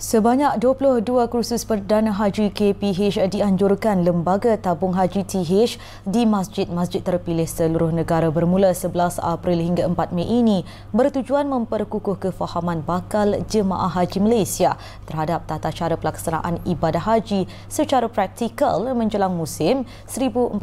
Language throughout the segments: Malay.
Sebanyak 22 kursus Perdana Haji KPH dianjurkan Lembaga Tabung Haji TH di masjid-masjid terpilih seluruh negara bermula 11 April hingga 4 Mei ini bertujuan memperkukuh kefahaman bakal jemaah haji Malaysia terhadap tata cara pelaksanaan ibadah haji secara praktikal menjelang musim 1446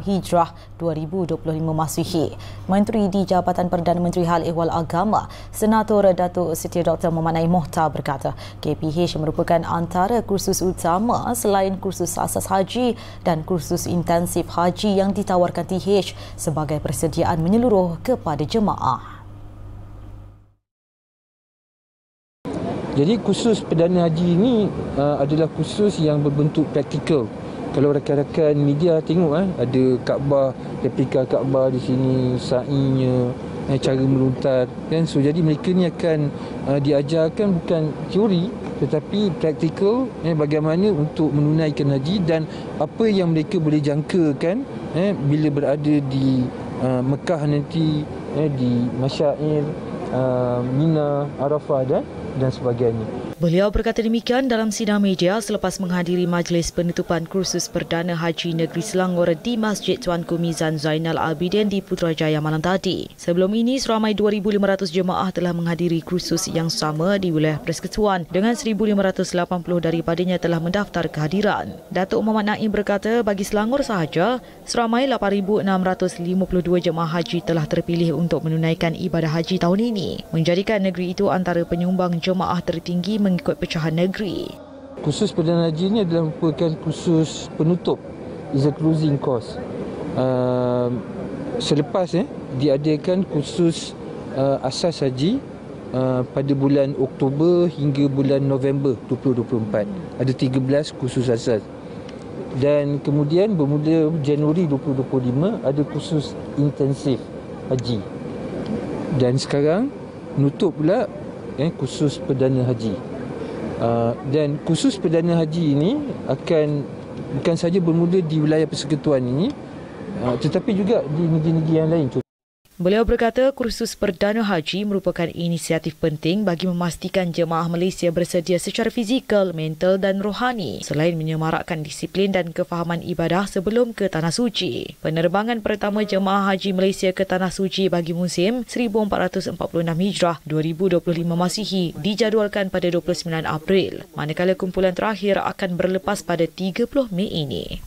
Hijrah 2025 Masihi. Menteri di Jabatan Perdana Menteri Hal Ehwal Agama, Senator Datuk Siti Dr. Muhammad Naim Mohtar berkata KPH merupakan antara kursus utama selain kursus asas haji dan kursus intensif haji yang ditawarkan TH sebagai persediaan menyeluruh kepada jemaah. Jadi kursus Perdana Haji ini adalah kursus yang berbentuk praktikal. Kalau rakan-rakan media tengok ada Kaabah, replika Kaabah di sini, sa'inya, cara meluntar kan. So jadi mereka ni akan diajarkan bukan teori tetapi praktikal bagaimana untuk menunaikan haji dan apa yang mereka boleh jangkakan bila berada di Mekah nanti, di Masyair, Mina, Arafah dan sebagainya. Beliau berkata demikian dalam sidang media selepas menghadiri majlis penutupan kursus Perdana Haji Negeri Selangor di Masjid Tuanku Mizan Zainal Abidin di Putrajaya malam tadi. Sebelum ini, seramai 2,500 jemaah telah menghadiri kursus yang sama di wilayah Persekutuan dengan 1,580 daripadanya telah mendaftar kehadiran. Datuk Muhammad Naim berkata bagi Selangor sahaja, seramai 8,652 jemaah haji telah terpilih untuk menunaikan ibadah haji tahun ini, menjadikan negeri itu antara penyumbang jemaah tertinggi mengikut pecahan negeri. Kursus Perdana Haji ini adalah merupakan kursus penutup, is a closing course. Selepas diadakan kursus asas haji pada bulan Oktober hingga bulan November 2024. Ada 13 kursus asas. Dan kemudian bermula Januari 2025 ada kursus intensif haji. Dan sekarang menutup pula kursus Perdana Haji. Dan kursus Perdana Haji ini akan bukan saja bermula di wilayah Persekutuan ini tetapi juga di negeri-negeri yang lain. Beliau berkata kursus Perdana Haji merupakan inisiatif penting bagi memastikan jemaah Malaysia bersedia secara fizikal, mental dan rohani selain menyemarakkan disiplin dan kefahaman ibadah sebelum ke Tanah Suci. Penerbangan pertama jemaah haji Malaysia ke Tanah Suci bagi musim 1446 Hijrah 2025 Masihi dijadualkan pada 29 April, manakala kumpulan terakhir akan berlepas pada 30 Mei ini.